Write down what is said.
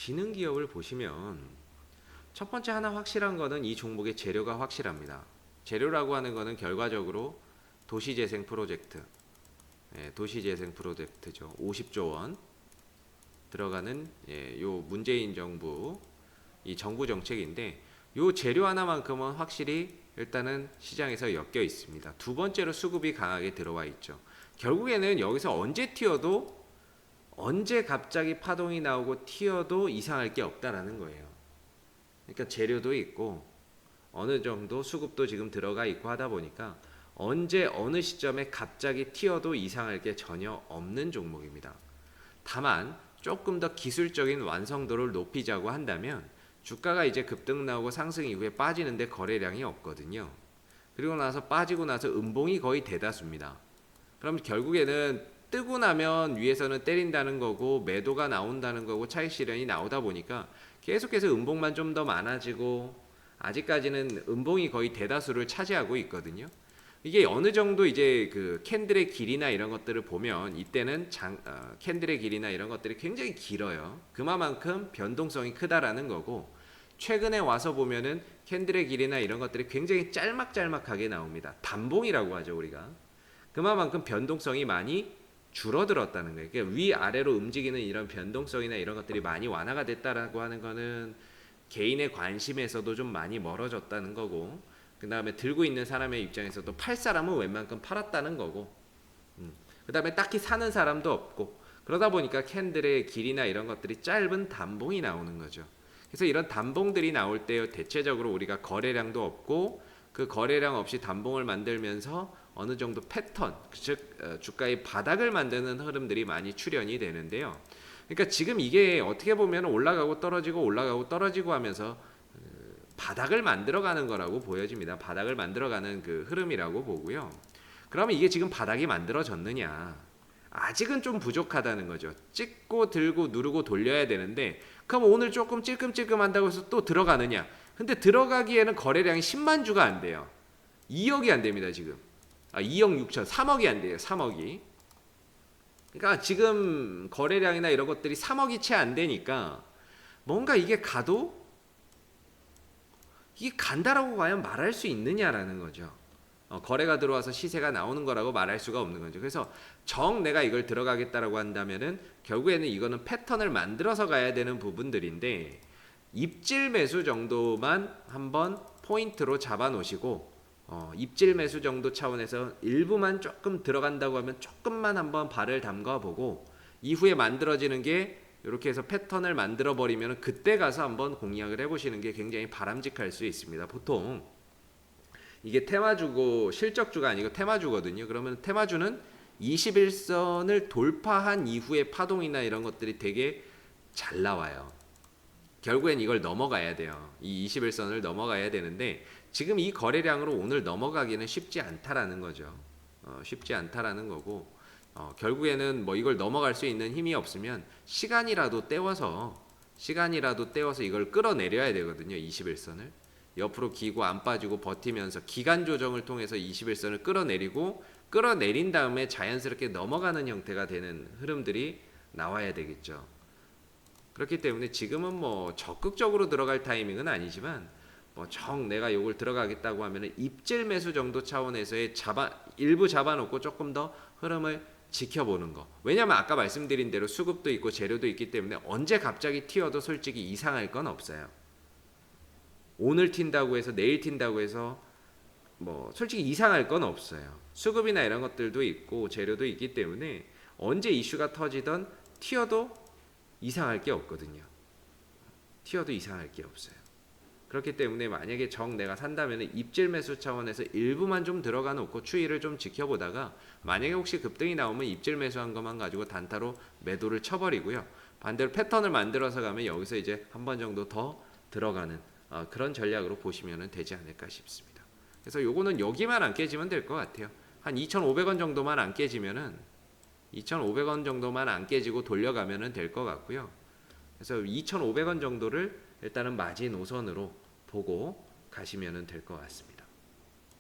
지능 기업을 보시면 첫 번째 하나 확실한 거는 이 종목의 재료가 확실합니다. 재료라고 하는 거는 결과적으로 도시재생 프로젝트, 도시재생 프로젝트죠. 50조 원 들어가는 요 문재인 정부 이 정부 정책인데 요 재료 하나만큼은 확실히 일단은 시장에서 엮여 있습니다. 두 번째로 수급이 강하게 들어와 있죠. 결국에는 여기서 언제 튀어도 언제 갑자기 파동이 나오고 튀어도 이상할 게 없다라는 거예요. 그러니까 재료도 있고 어느 정도 수급도 지금 들어가 있고 하다 보니까 언제 어느 시점에 갑자기 튀어도 이상할 게 전혀 없는 종목입니다. 다만 조금 더 기술적인 완성도를 높이자고 한다면 주가가 이제 급등 나오고 상승 이후에 빠지는데 거래량이 없거든요. 그리고 나서 빠지고 나서 음봉이 거의 대다수입니다. 그럼 결국에는 뜨고 나면 위에서는 때린다는 거고 매도가 나온다는 거고 차익 실현이 나오다 보니까 계속해서 음봉만 좀 더 많아지고 아직까지는 음봉이 거의 대다수를 차지하고 있거든요. 이게 어느 정도 이제 그 캔들의 길이나 이런 것들을 보면 이때는 캔들의 길이나 이런 것들이 굉장히 길어요. 그만큼 변동성이 크다라는 거고 최근에 와서 보면은 캔들의 길이나 이런 것들이 굉장히 짤막짤막하게 나옵니다. 단봉이라고 하죠 우리가. 그만큼 변동성이 많이 줄어들었다는 거예요. 그러니까 위아래로 움직이는 이런 변동성이나 이런 것들이 많이 완화가 됐다라고 하는 거는 개인의 관심에서도 좀 많이 멀어졌다는 거고 그 다음에 들고 있는 사람의 입장에서도 팔 사람은 웬만큼 팔았다는 거고 그 다음에 딱히 사는 사람도 없고 그러다 보니까 캔들의 길이나 이런 것들이 짧은 단봉이 나오는 거죠. 그래서 이런 단봉들이 나올 때 대체적으로 우리가 거래량도 없고 그 거래량 없이 단봉을 만들면서 어느 정도 패턴, 즉 주가의 바닥을 만드는 흐름들이 많이 출현이 되는데요. 그러니까 지금 이게 어떻게 보면 올라가고 떨어지고 하면서 바닥을 만들어가는 거라고 보여집니다. 바닥을 만들어가는 그 흐름이라고 보고요. 그러면 이게 지금 바닥이 만들어졌느냐? 아직은 좀 부족하다는 거죠. 찍고 들고 누르고 돌려야 되는데 그럼 오늘 조금 찔끔찔끔 한다고 해서 또 들어가느냐? 근데 들어가기에는 거래량이 10만 주가 안 돼요. 2억이 안 됩니다 지금. 2억 6천, 3억이 안 돼요. 3억이. 그러니까 지금 거래량이나 이런 것들이 3억이 채 안 되니까 뭔가 이게 가도 이게 간다라고 과연 말할 수 있느냐라는 거죠. 거래가 들어와서 시세가 나오는 거라고 말할 수가 없는 거죠. 그래서 내가 이걸 들어가겠다라고 한다면은 결국에는 이거는 패턴을 만들어서 가야 되는 부분들인데 입질 매수 정도만 한번 포인트로 잡아 놓으시고 입질 매수 정도 차원에서 일부만 조금 들어간다고 하면 조금만 한번 발을 담가 보고 이후에 만들어지는 게 이렇게 해서 패턴을 만들어 버리면 그때 가서 한번 공략을 해보시는 게 굉장히 바람직할 수 있습니다. 보통 이게 테마주고 실적주가 아니고 테마주거든요. 그러면 테마주는 21선을 돌파한 이후에 파동이나 이런 것들이 되게 잘 나와요. 결국엔 이걸 넘어가야 돼요. 이 21선을 넘어가야 되는데 지금 이 거래량으로 오늘 넘어가기는 쉽지 않다라는 거죠. 쉽지 않다라는 거고 결국에는 뭐 이걸 넘어갈 수 있는 힘이 없으면 시간이라도 떼워서 이걸 끌어내려야 되거든요. 21선을 옆으로 기고 안 빠지고 버티면서 기간 조정을 통해서 21선을 끌어내린 다음에 자연스럽게 넘어가는 형태가 되는 흐름들이 나와야 되겠죠. 그렇기 때문에 지금은 뭐 적극적으로 들어갈 타이밍은 아니지만 내가 이걸 들어가겠다고 하면은 입질 매수 정도 차원에서의 일부 잡아놓고 조금 더 흐름을 지켜보는 거. 왜냐면 아까 말씀드린 대로 수급도 있고 재료도 있기 때문에 언제 갑자기 튀어도 솔직히 이상할 건 없어요. 오늘 튄다고 해서 내일 튄다고 해서 솔직히 이상할 건 없어요. 수급이나 이런 것들도 있고 재료도 있기 때문에 언제 이슈가 터지던 튀어도 이상할 게 없거든요. 튀어도 이상할 게 없어요. 그렇기 때문에 만약에 내가 산다면 입질 매수 차원에서 일부만 좀 들어가 놓고 추이를 좀 지켜보다가 만약에 혹시 급등이 나오면 입질 매수한 것만 가지고 단타로 매도를 쳐버리고요. 반대로 패턴을 만들어서 가면 여기서 이제 한 번 정도 더 들어가는 그런 전략으로 보시면 되지 않을까 싶습니다. 그래서 요거는 여기만 안 깨지면 될 것 같아요. 한 2,500원 정도만 안 깨지면은 2,500원 정도만 안 깨지고 돌려가면 될 것 같고요. 그래서 2,500원 정도를 일단은 마진 5선으로 보고 가시면 될 것 같습니다.